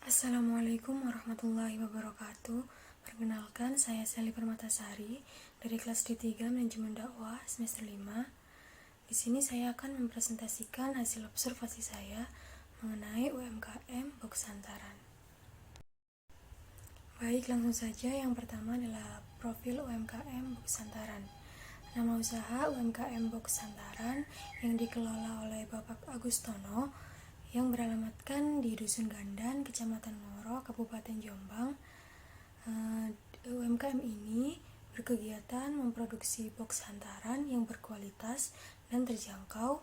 Assalamualaikum warahmatullahi wabarakatuh. Perkenalkan, saya Sally Permatasari dari kelas D3 Manajemen Dakwah semester 5. Di sini saya akan mempresentasikan hasil observasi saya mengenai UMKM Box Santaran. Baik, langsung saja. Yang pertama adalah profil UMKM Box Santaran. Nama usaha UMKM Box Santaran yang dikelola oleh Bapak Agustono yang beralamatkan di Dusun Gandan, Kecamatan Ngoro, Kabupaten Jombang. UMKM ini berkegiatan memproduksi box hantaran yang berkualitas dan terjangkau,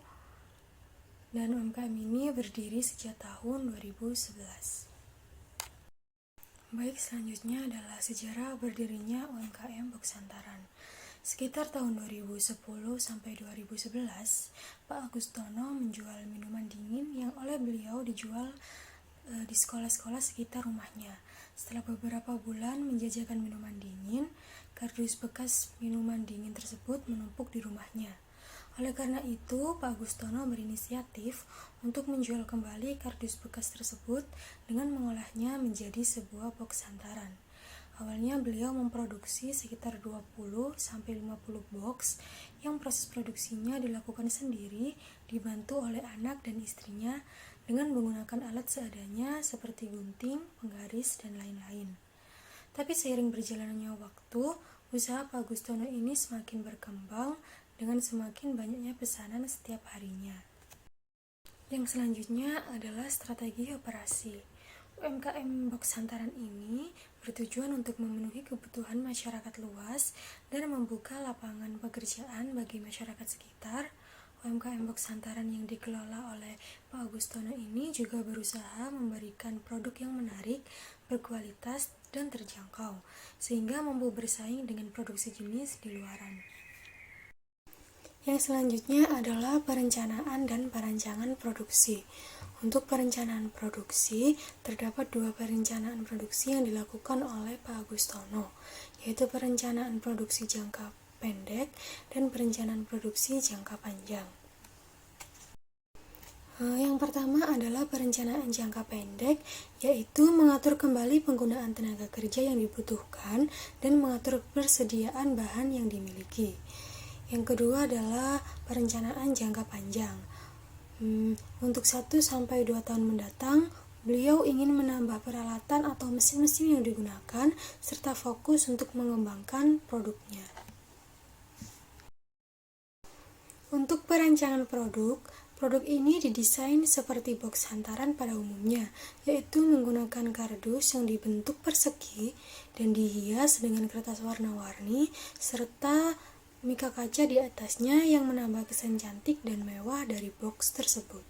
dan UMKM ini berdiri sejak tahun 2011. Baik, selanjutnya adalah sejarah berdirinya UMKM Box Santaran. Sekitar tahun 2010 sampai 2011, Pak Agustono menjual minuman dingin yang oleh beliau dijual di sekolah-sekolah sekitar rumahnya. Setelah beberapa bulan menjajakan minuman dingin, kardus bekas minuman dingin tersebut menumpuk di rumahnya. Oleh karena itu, Pak Agustono berinisiatif untuk menjual kembali kardus bekas tersebut dengan mengolahnya menjadi sebuah box hantaran. Awalnya beliau memproduksi sekitar 20-50 box yang proses produksinya dilakukan sendiri, dibantu oleh anak dan istrinya dengan menggunakan alat seadanya seperti gunting, penggaris, dan lain-lain. Tapi seiring berjalannya waktu, usaha Pak Agustono ini semakin berkembang dengan semakin banyaknya pesanan setiap harinya. Yang selanjutnya adalah strategi operasi. UMKM Box Santaran ini bertujuan untuk memenuhi kebutuhan masyarakat luas dan membuka lapangan pekerjaan bagi masyarakat sekitar. UMKM Box Santaran yang dikelola oleh Pak Agustono ini juga berusaha memberikan produk yang menarik, berkualitas, dan terjangkau, sehingga mampu bersaing dengan produksi jenis di luaran. Yang selanjutnya adalah perencanaan dan perancangan produksi. Untuk perencanaan produksi, terdapat dua perencanaan produksi yang dilakukan oleh Pak Agustono, yaitu perencanaan produksi jangka pendek dan perencanaan produksi jangka panjang. Yang pertama adalah perencanaan jangka pendek, yaitu mengatur kembali penggunaan tenaga kerja yang dibutuhkan dan mengatur persediaan bahan yang dimiliki. Yang kedua adalah perencanaan jangka panjang. Untuk 1-2 tahun mendatang, beliau ingin menambah peralatan atau mesin-mesin yang digunakan serta fokus untuk mengembangkan produknya. Untuk perancangan produk ini didesain seperti box hantaran pada umumnya, yaitu menggunakan kardus yang dibentuk persegi dan dihias dengan kertas warna-warni serta mika kaca di atasnya yang menambah kesan cantik dan mewah dari box tersebut.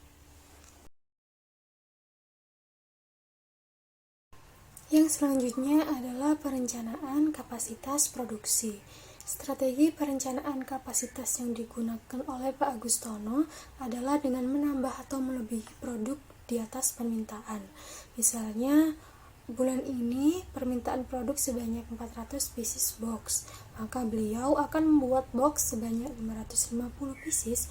Yang selanjutnya adalah perencanaan kapasitas produksi. Strategi perencanaan kapasitas yang digunakan oleh Pak Agustono adalah dengan menambah atau melebihi produk di atas permintaan. Misalnya, bulan ini permintaan produk sebanyak 400 pieces box, maka beliau akan membuat box sebanyak 550 pieces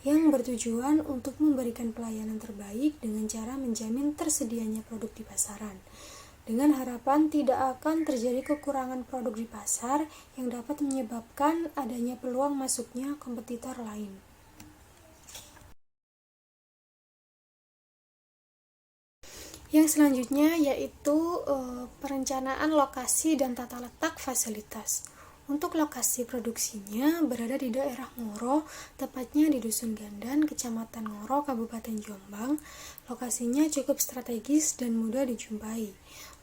yang bertujuan untuk memberikan pelayanan terbaik dengan cara menjamin tersedianya produk di pasaran, dengan harapan tidak akan terjadi kekurangan produk di pasar yang dapat menyebabkan adanya peluang masuknya kompetitor lain. Yang selanjutnya yaitu perencanaan lokasi dan tata letak fasilitas. Untuk lokasi produksinya berada di daerah Ngoro, tepatnya di Dusun Gandan, Kecamatan Ngoro, Kabupaten Jombang. Lokasinya cukup strategis dan mudah dijumpai.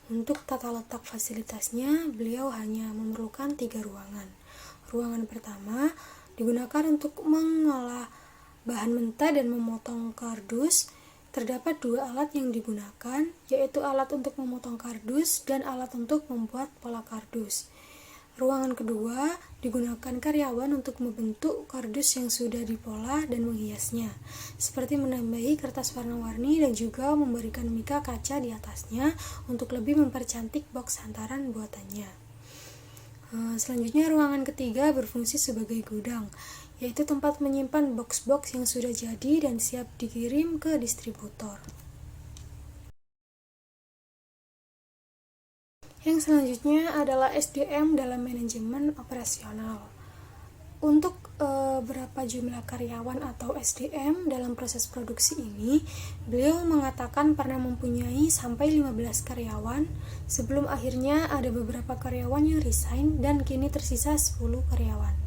Untuk tata letak fasilitasnya, beliau hanya memerlukan 3 ruangan. Ruangan pertama digunakan untuk mengolah bahan mentah dan memotong kardus. Terdapat 2 alat yang digunakan, yaitu alat untuk memotong kardus dan alat untuk membuat pola kardus. Ruangan kedua digunakan karyawan untuk membentuk kardus yang sudah dipola dan menghiasnya, seperti menambahi kertas warna-warni dan juga memberikan mika kaca di atasnya untuk lebih mempercantik box hantaran buatannya. Selanjutnya ruangan ketiga berfungsi sebagai gudang, yaitu tempat menyimpan box-box yang sudah jadi dan siap dikirim ke distributor. Yang selanjutnya adalah SDM dalam manajemen operasional. Untuk berapa jumlah karyawan atau SDM dalam proses produksi ini, beliau mengatakan pernah mempunyai sampai 15 karyawan sebelum akhirnya ada beberapa karyawan yang resign dan kini tersisa 10 karyawan.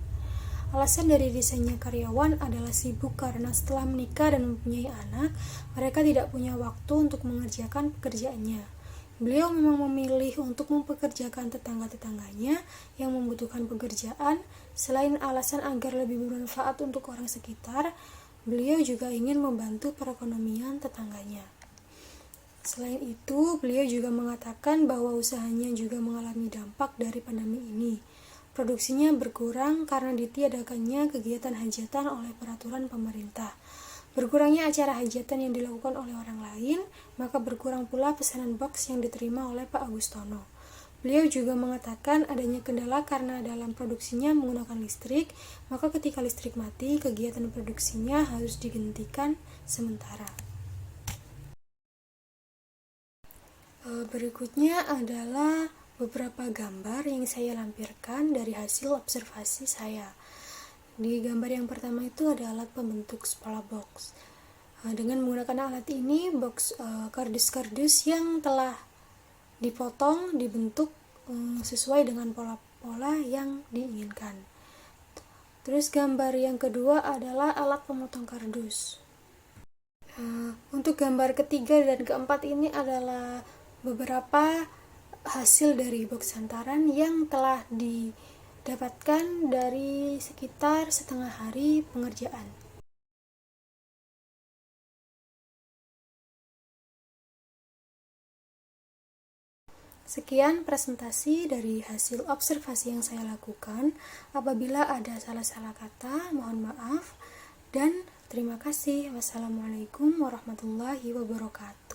Alasan dari resign-nya karyawan adalah sibuk karena setelah menikah dan mempunyai anak, mereka tidak punya waktu untuk mengerjakan pekerjaannya. Beliau memang memilih untuk mempekerjakan tetangga-tetangganya yang membutuhkan pekerjaan. Selain alasan agar lebih bermanfaat untuk orang sekitar, beliau juga ingin membantu perekonomian tetangganya. Selain itu, beliau juga mengatakan bahwa usahanya juga mengalami dampak dari pandemi ini. Produksinya berkurang karena ditiadakannya kegiatan hajatan oleh peraturan pemerintah. Berkurangnya acara hajatan yang dilakukan oleh orang lain, maka berkurang pula pesanan box yang diterima oleh Pak Agustono. Beliau juga mengatakan adanya kendala karena dalam produksinya menggunakan listrik, maka ketika listrik mati, kegiatan produksinya harus dihentikan sementara. Berikutnya adalah beberapa gambar yang saya lampirkan dari hasil observasi saya. Di gambar yang pertama itu ada alat pembentuk kepala box. Dengan menggunakan alat ini, box kardus-kardus yang telah dipotong dibentuk sesuai dengan pola-pola yang diinginkan. Terus gambar yang kedua adalah alat pemotong kardus. Untuk gambar ketiga dan keempat ini adalah beberapa hasil dari box hantaran yang telah didapatkan dari sekitar setengah hari pengerjaan. Sekian presentasi dari hasil observasi yang saya lakukan. Apabila ada salah-salah kata, mohon maaf dan terima kasih. Wassalamualaikum warahmatullahi wabarakatuh.